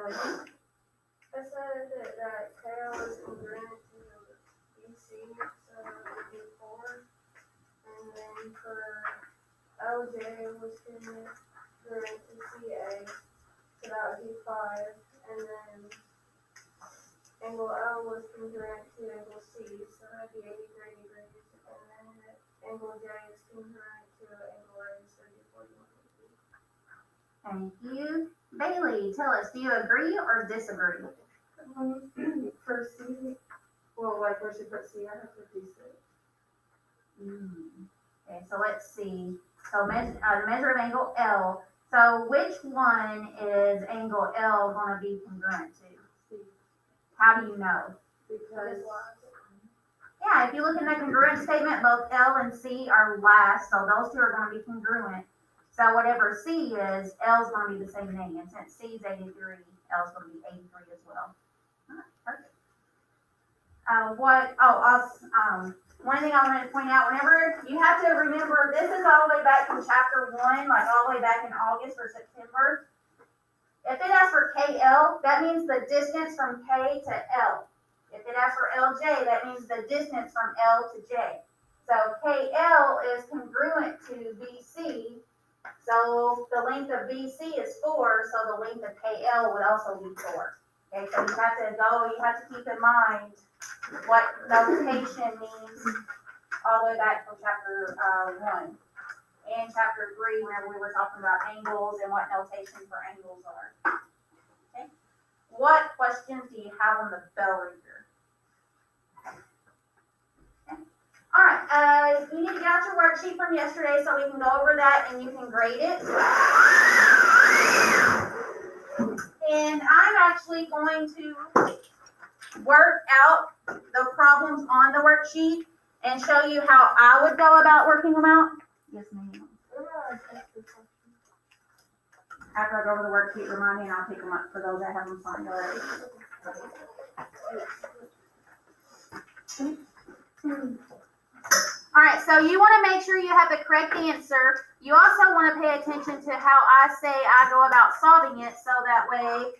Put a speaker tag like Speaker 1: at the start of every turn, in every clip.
Speaker 1: Kelly?
Speaker 2: I said that KL is congruent to BC, so it would be 4. And then for LJ was congruent to CA, so that would be 5. And then angle L was congruent to angle C, so that would be 80 degrees. And then angle J is congruent to angle A, so it would be 41 degrees.
Speaker 1: Thank you. Bailey, tell us, do you agree or disagree?
Speaker 3: For C, well, like where she put C, I have 56.
Speaker 1: Okay, so let's see. So the measure of angle L. So which one is angle L going to be congruent to?
Speaker 3: C.
Speaker 1: How do you know?
Speaker 3: Because,
Speaker 1: Yeah, if you look in the congruent statement, both L and C are last, so those two are going to be congruent. So whatever C is, L is going to be the same thing. And since C is 83, L is going to be 83 as well. Perfect. One thing I wanted to point out, whenever you have to remember, this is all the way back from chapter 1, like all the way back in August or September. If it asks for KL, that means the distance from K to L. If it asks for LJ, that means the distance from L to J. So KL is congruent to BC. So the length of BC is 4, so the length of KL would also be 4. Okay, so you have to keep in mind what notation means all the way back from chapter 1 and chapter 3, whenever we were talking about angles and what notation for angles are. Okay, what questions do you have on the bell reader? Okay. All right, you need to get out your worksheet from yesterday so we can go over that and you can grade it. And I'm actually going to work out the problems on the worksheet and show you how I would go about working them out. Yes, ma'am. After I go over the worksheet, remind me and I'll pick them up for those that haven't signed already. All right, so you want to make sure you have the correct answer. You also want to pay attention to how I say I go about solving it, so that way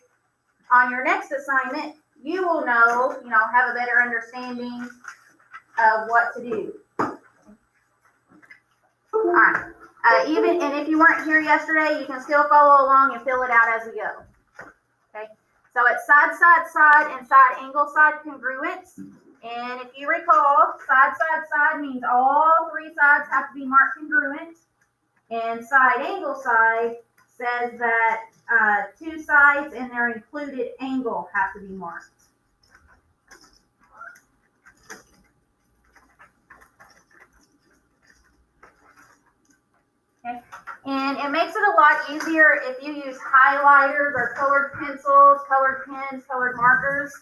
Speaker 1: on your next assignment, you will know, have a better understanding of what to do. All right, and if you weren't here yesterday, you can still follow along and fill it out as we go. Okay, so it's side, side, side, and side angle, side congruence. And if you recall, side, side, side means all 3 sides have to be marked congruent. And side angle side says that 2 sides and their included angle have to be marked. Okay. And it makes it a lot easier if you use highlighters or colored pencils, colored pens, colored markers.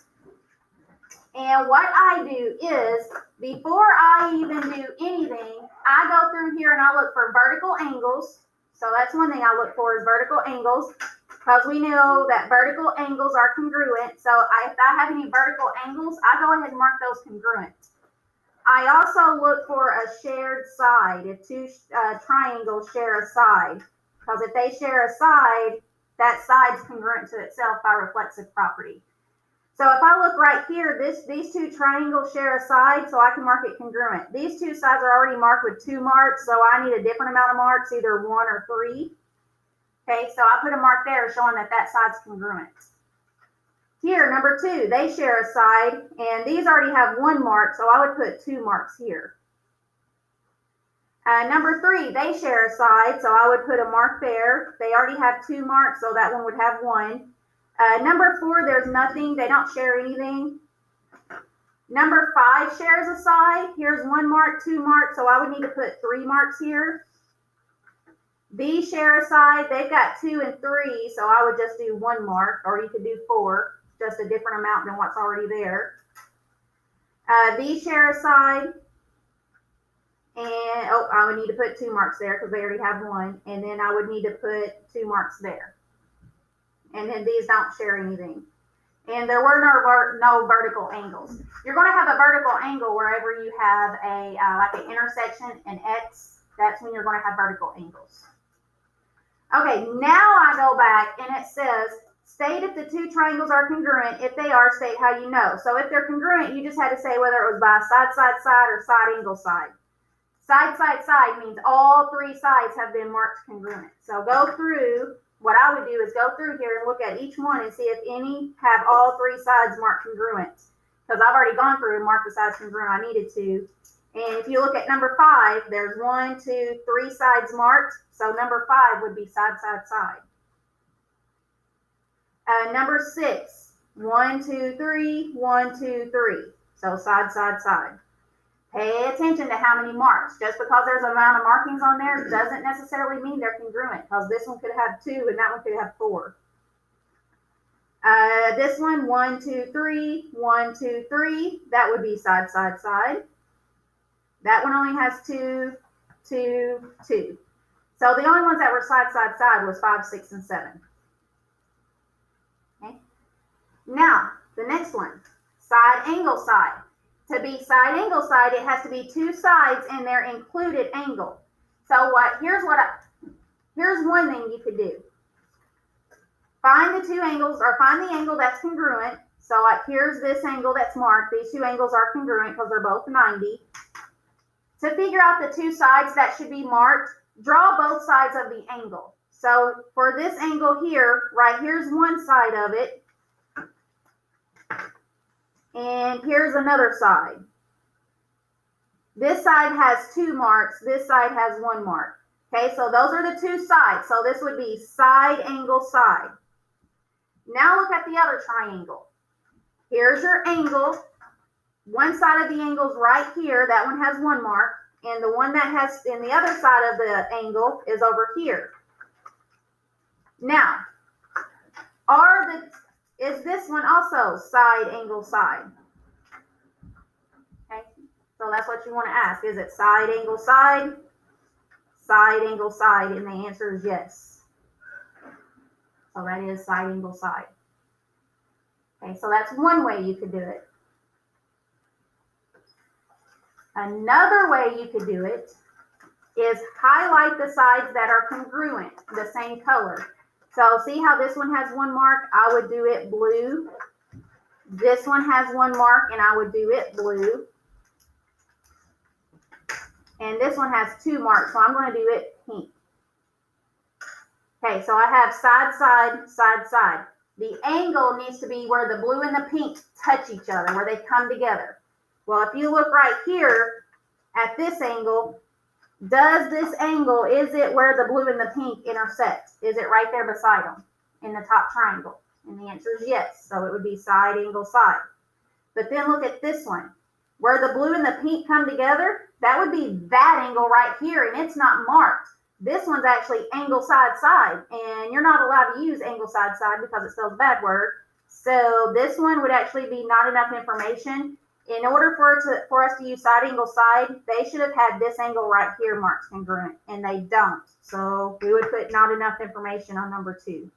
Speaker 1: And what I do is, before I even do anything, I go through here and I look for vertical angles. So that's one thing I look for is vertical angles, because we know that vertical angles are congruent. So if I have any vertical angles, I go ahead and mark those congruent. I also look for a shared side, if 2 triangles share a side, because if they share a side, that side's congruent to itself by reflexive property. So if I look right here, these 2 triangles share a side, so I can mark it congruent. These 2 sides are already marked with 2 marks, so I need a different amount of marks, either 1 or 3. Okay, so I put a mark there showing that side's congruent. Here, number 2, they share a side, and these already have 1 mark, so I would put 2 marks here. Number 3, they share a side, so I would put a mark there. They already have 2 marks, so that one would have 1. Number 4, there's nothing. They don't share anything. Number 5 shares a side. Here's 1 mark, 2 marks, so I would need to put 3 marks here. These share a side. They've got 2 and 3, so I would just do 1 mark, or you could do 4, just a different amount than what's already there. These share a side. And, I would need to put 2 marks there because they already have 1. And then I would need to put 2 marks there. And then these don't share anything. And there were no vertical angles. You're going to have a vertical angle wherever you have like an intersection, an X. That's when you're going to have vertical angles. Okay, now I go back and it says State if the two triangles are congruent. If they are, state how you know. So if they're congruent, you just had to say whether it was by side, side, side, or side, angle, side. Side, side, side means all three sides have been marked congruent. So go through, what I would do is go through here and look at each one and see if any have all three sides marked congruent. Because I've already gone through and marked the sides congruent I needed to. And if you look at number 5, there's 1, 2, 3 sides marked. So number 5 would be side, side, side. Number 6, 1, 2, 3, 1, 2, 3. So side, side, side. Pay attention to how many marks. Just because there's an amount of markings on there doesn't necessarily mean they're congruent, because this one could have 2 and that one could have 4. This one, 1, 2, 3, 1, 2, 3. That would be side, side, side. That one only has 2, 2, 2. So the only ones that were side, side, side was 5, 6, and 7. Okay. Now, the next one, side, angle, side. To be side, angle, side, it has to be 2 sides and their included angle. So here's one thing you could do. Find the 2 angles, or find the angle that's congruent. So here's this angle that's marked. These 2 angles are congruent because they're both 90. To figure out the 2 sides that should be marked, draw both sides of the angle. So for this angle here, right here's one side of it. And here's another side. This side has 2 marks. This side has 1 mark. Okay, so those are the 2 sides. So this would be side, angle, side. Now look at the other triangle. Here's your angle. One side of the angle is right here. That one has 1 mark. And the one that has, in the other side of the angle is over here. Now, is this one also side, angle, side? Okay, so that's what you want to ask. Is it side, angle, side? Side, angle, side, and the answer is yes. So that is side, angle, side. Okay, so that's one way you could do it. Another way you could do it is highlight the sides that are congruent, the same color. So see how this one has 1 mark? I would do it blue. This one has 1 mark, and I would do it blue. And this one has 2 marks, so I'm going to do it pink. Okay, so I have side, side, side, side. The angle needs to be where the blue and the pink touch each other, where they come together. Well, if you look right here at this angle, does this angle, is it where the blue and the pink intersect? Is it right there beside them in the top triangle? And the answer is yes. So it would be side, angle, side. But then look at this one. Where the blue and the pink come together, that would be that angle right here, and it's not marked. This one's actually angle, side, side, and you're not allowed to use angle, side, side because it spells a bad word. So this one would actually be not enough information. In order for us to use side, angle, side, they should have had this angle right here marked congruent, and they don't. So we would put not enough information on number 2.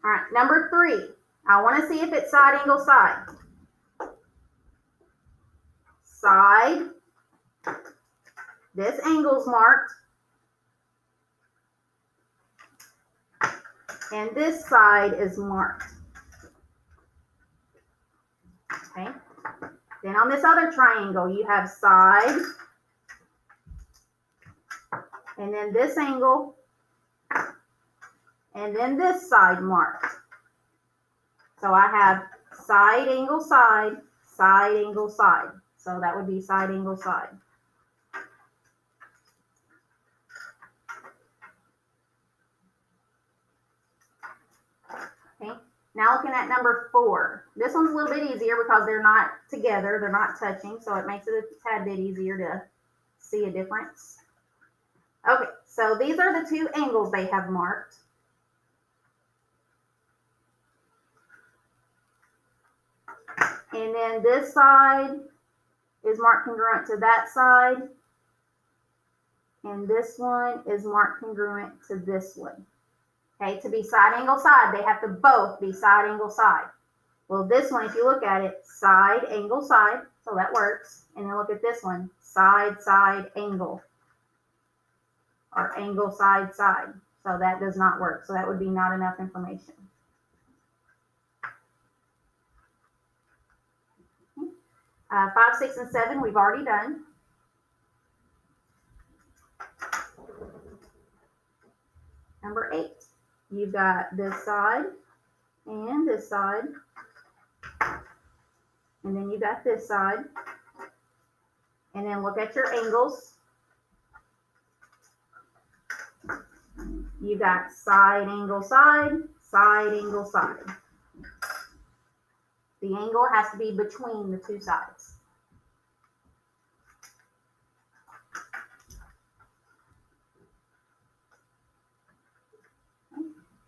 Speaker 1: All right, number 3. I want to see if it's side, angle, side. Side. This angle's marked. And this side is marked. Okay. Then on this other triangle, you have side. And then this angle. And then this side marked. So I have side, angle, side, side, angle, side. So that would be side, angle, side. Okay. Now looking at number 4. This one's a little bit easier because they're not together. They're not touching. So it makes it a tad bit easier to see a difference. Okay. So these are the 2 angles they have marked. And then this side is marked congruent to that side. And this one is marked congruent to this one. Okay, to be side, angle, side, they have to both be side, angle, side. Well, this one, if you look at it, side, angle, side, so that works. And then look at this one, side, side, angle. or angle side side. So that does not work. So that would be not enough information. 5, 6, and 7 we've already done. Number 8, you've got this side and this side. And then you got this side. And then look at your angles. You got side, angle, side, side, angle, side. The angle has to be between the two sides.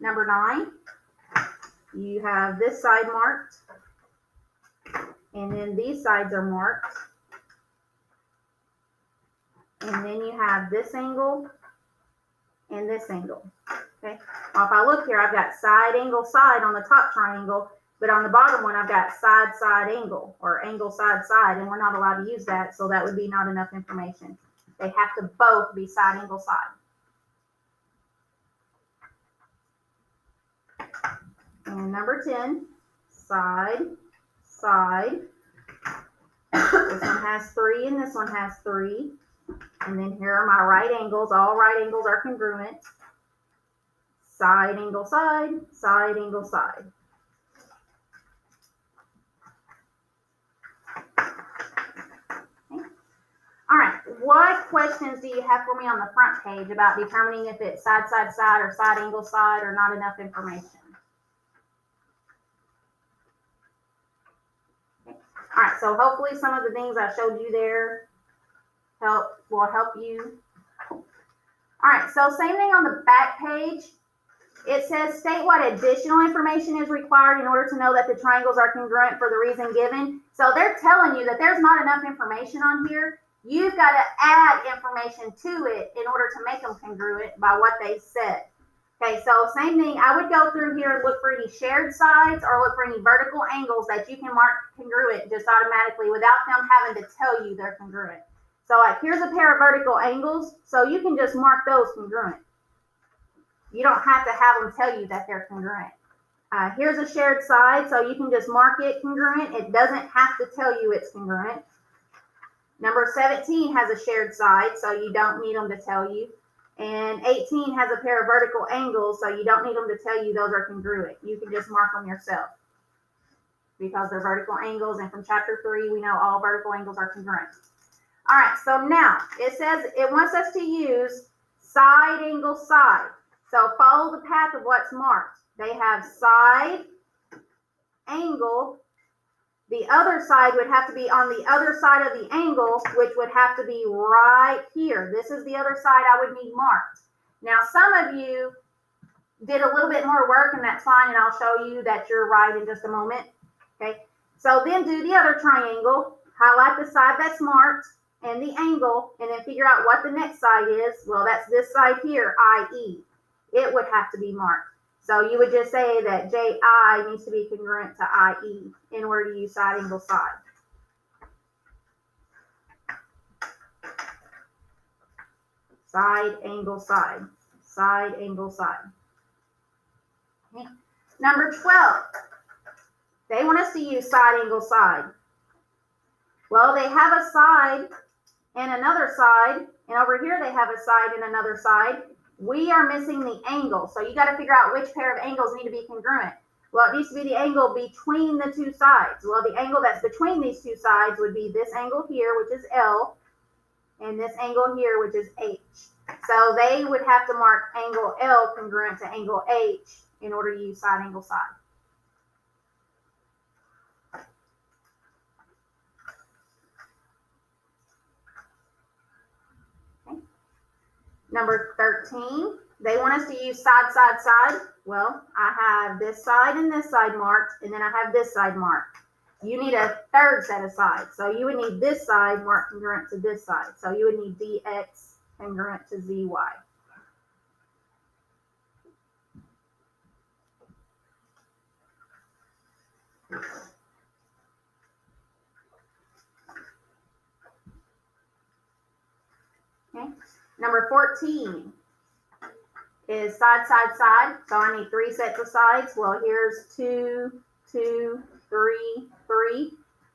Speaker 1: Number 9, you have this side marked, and then these sides are marked. And then you have this angle and this angle. Okay. Now if I look here, I've got side, angle, side on the top triangle, but on the bottom one, I've got side, side, angle, or angle, side, side, and we're not allowed to use that, so that would be not enough information. They have to both be side, angle, side. And number 10, side, side. This one has 3 and this one has 3. And then here are my right angles. All right angles are congruent. Side, angle, side, side, angle, side. Okay. All right, what questions do you have for me on the front page about determining if it's side, side, side, or side, angle, side, or not enough information? Okay. All right, so hopefully some of the things I showed you there will help you. All right, so same thing on the back page. It says state what additional information is required in order to know that the triangles are congruent for the reason given. So they're telling you that there's not enough information on here. You've got to add information to it in order to make them congruent by what they said. Okay, so same thing. I would go through here and look for any shared sides or look for any vertical angles that you can mark congruent just automatically without them having to tell you they're congruent. So like here's a pair of vertical angles, so you can just mark those congruent. You don't have to have them tell you that they're congruent. Here's a shared side, so you can just mark it congruent. It doesn't have to tell you it's congruent. Number 17 has a shared side, so you don't need them to tell you. And 18 has a pair of vertical angles, so you don't need them to tell you those are congruent. You can just mark them yourself because they're vertical angles, and from chapter 3, we know all vertical angles are congruent. All right, so now it says it wants us to use side, angle, side. So follow the path of what's marked. They have side, angle. The other side would have to be on the other side of the angle, which would have to be right here. This is the other side I would need marked. Now, some of you did a little bit more work, and that's fine, and I'll show you that you're right in just a moment. Okay, so then do the other triangle. Highlight the side that's marked and the angle, and then figure out what the next side is. Well, that's this side here, i.e. It would have to be marked. So you would just say that JI needs to be congruent to IE in order to use side, angle, side. Side, angle, side. Side, angle, side. Okay. Number 12. They want us to use side, angle, side. Well, they have a side and another side, and over here they have a side and another side. We are missing the angle, so you got to figure out which pair of angles need to be congruent. Well, it needs to be the angle between the two sides. Well, the angle that's between these two sides would be this angle here, which is L, and this angle here, which is H. So they would have to mark angle L congruent to angle H in order to use side, angle, side. Number 13, they want us to use side, side, side. Well, I have this side and this side marked, and then I have this side marked. You need a third set of sides. So you would need this side marked congruent to this side. So you would need DX congruent to ZY. Okay. Number 14, is side, side, side. So I need 3 sets of sides. Well, here's 2, 2, 3, 3.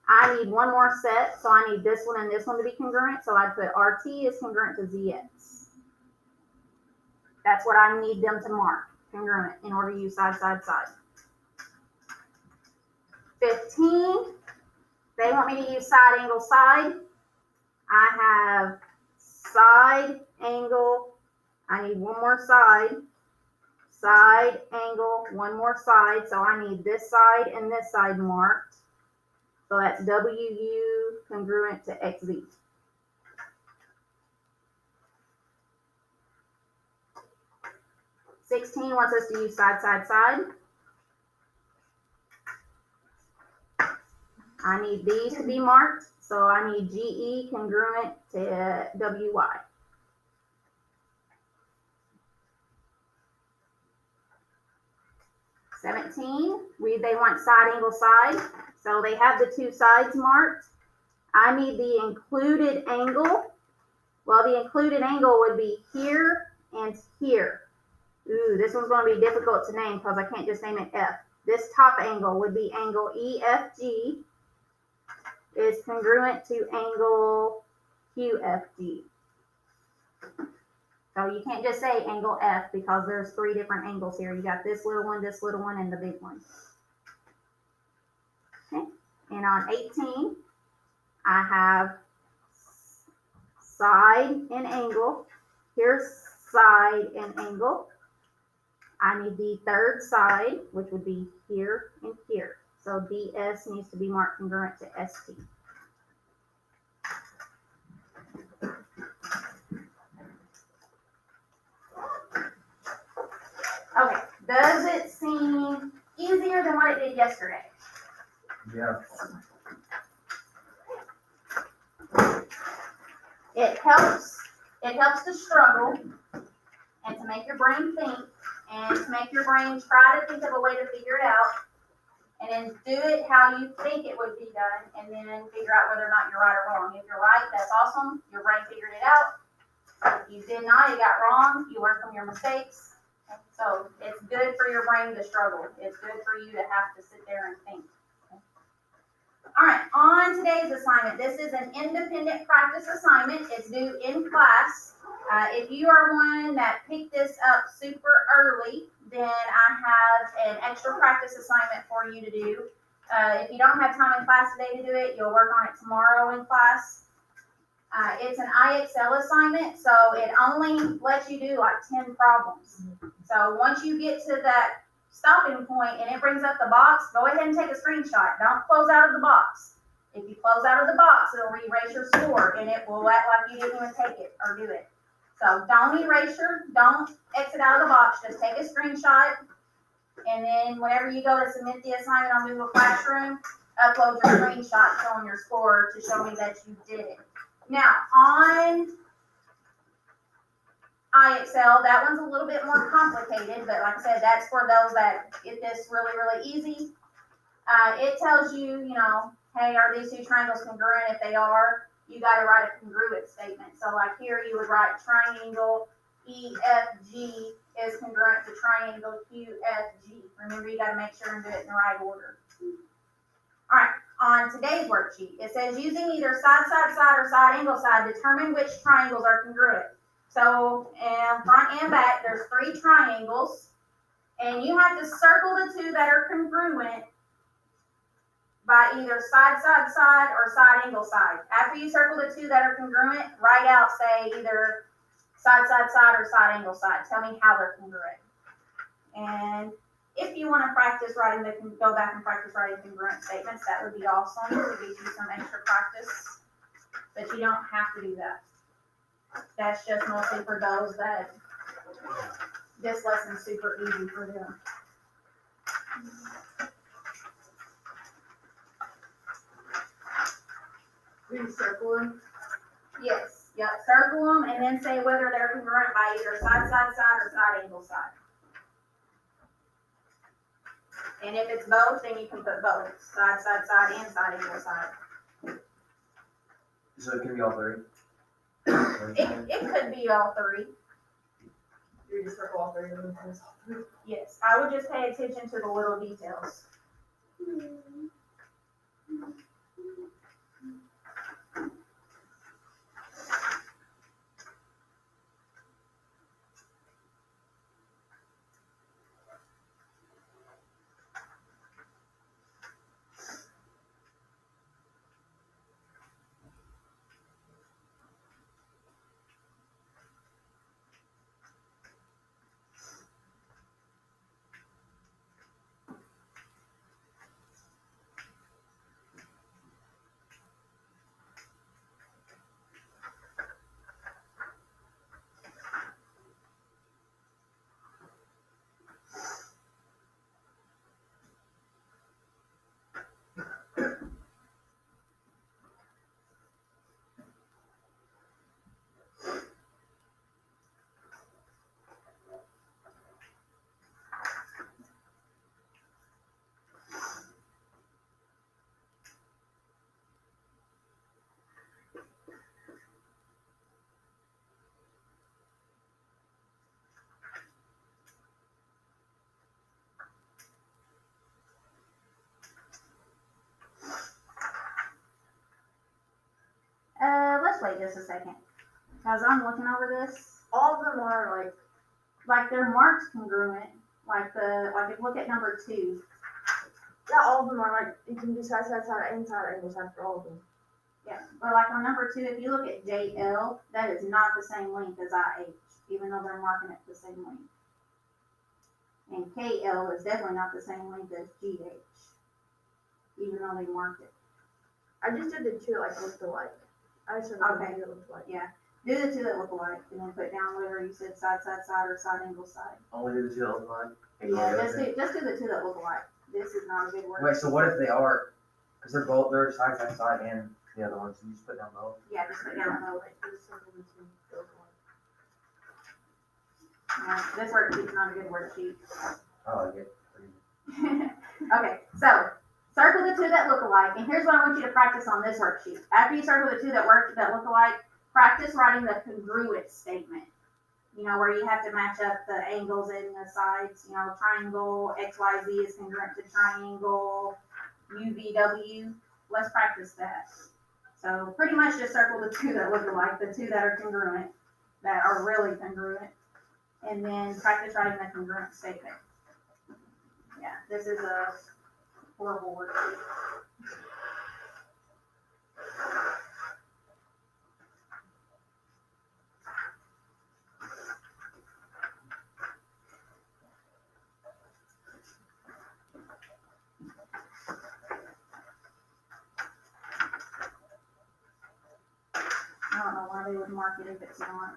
Speaker 1: I need one more set, so I need this one and this one to be congruent. So I put RT is congruent to ZX. That's what I need them to mark, congruent, in order to use side, side, side. 15, they want me to use side, angle, side. I have side, angle, I need one more side, side, angle, one more side. So I need this side and this side marked. So that's WU congruent to XZ. Sixteen wants us to use side, side, side. I need these to be marked, so I need GE congruent to WY. They want side, angle, side. So they have the 2 sides marked. I need the included angle. Well, the included angle would be here and here. Ooh, this one's going to be difficult to name because I can't just name it F. This top angle would be angle EFG is congruent to angle QFG. So you can't just say angle F because there's 3 different angles here. You got this little one, and the big one. Okay, and on 18, I have side and angle. Here's side and angle. I need the 3rd side, which would be here and here. So DS needs to be marked congruent to ST. Okay, does it seem easier than what it did yesterday?
Speaker 4: Yeah.
Speaker 1: It helps to struggle and to make your brain think and to make your brain try to think of a way to figure it out and then do it how you think it would be done and then figure out whether or not you're right or wrong. If you're right, that's awesome. Your brain figured it out. If you did not, you got wrong. You learned from your mistakes. So it's good for your brain to struggle. It's good for you to have to sit there and think. All right, on today's assignment, this is an independent practice assignment. It's due in class. If you are one that picked this up super early, then I have an extra practice assignment for you to do. If you don't have time in class today to do it, you'll work on it tomorrow in class. It's an IXL assignment, so it only lets you do like 10 problems. So once you get to that stopping point and it brings up the box, go ahead and take a screenshot. Don't close out of the box. If you close out of the box, it'll erase your score and it will act like you didn't even take it or do it. So don't don't exit out of the box, just take a screenshot. And then whenever you go to submit the assignment on Google Classroom, upload your screenshot showing your score to show me that you did it. Now on IXL, that one's a little bit more complicated, but like I said, that's for those that get this really, really easy. It tells you, hey, are these 2 triangles congruent? If they are, you got to write a congruent statement. So like here, you would write triangle EFG is congruent to triangle QFG. Remember, you got to make sure and do it in the right order. All right, on today's worksheet, it says using either side, side, side, or side, angle, side, determine which triangles are congruent. So front and back, there's 3 triangles, and you have to circle the 2 that are congruent by either side, side, side, or side, angle, side. After you circle the 2 that are congruent, write out, say, either side, side, side, or side, angle, side. Tell me how they're congruent. And if you want to practice writing, go back and practice writing congruent statements. That would be awesome to give you some extra practice, but you don't have to do that. That's just mostly for those that this lesson's super easy for them.
Speaker 3: We circle them.
Speaker 1: Yes, yep, circle them and then say whether they're congruent by either side, side, side, or side, angle, side. And if it's both, then you can put both, side, side, side, and side, angle, side.
Speaker 4: So it can be all 3.
Speaker 1: It could be all 3.
Speaker 3: You're just circle all three of them and cross all three.
Speaker 1: Yes, I would just pay attention to the little details. Let's wait just a second. As I'm looking over this,
Speaker 3: All of them are
Speaker 1: like they're marked congruent, like if you look at number 2,
Speaker 3: yeah, all of them are you can do side, side, side, and side, angle side for all of them.
Speaker 1: yeah, but like on number 2, if you look at JL, that is not the same length as IH, even though they're marking it the same length. And KL is definitely not the same length as GH, even though they marked it.
Speaker 3: I just did the two that looked alike. I just did the
Speaker 1: Okay.
Speaker 3: two that looked alike.
Speaker 1: Yeah, do the 2 that look alike, and then put down whether you said side, side, side, or side, angle, side.
Speaker 4: Only do the two that look alike?
Speaker 1: Yeah, just do the 2 that look alike. This is not a good word.
Speaker 4: Wait, so what if they are, because they're side, side, side, and the other ones, you just put down both?
Speaker 1: Yeah, just put down both.
Speaker 3: Just circle the two that look alike.
Speaker 1: Yeah, this worksheet's not a good worksheet.
Speaker 4: Oh, I get
Speaker 1: Okay, so circle the 2 that look alike, and here's what I want you to practice on this worksheet. After you circle the 2 that look alike, practice writing the congruent statement. You know, where you have to match up the angles and the sides. You know, triangle XYZ is congruent to triangle UVW. Let's practice that. So pretty much just circle the 2 that look alike, the 2 that are congruent, that are really congruent, and then practice writing the congruent statement. Yeah, this is a horrible worksheet. I don't know why they would mark it if it's not.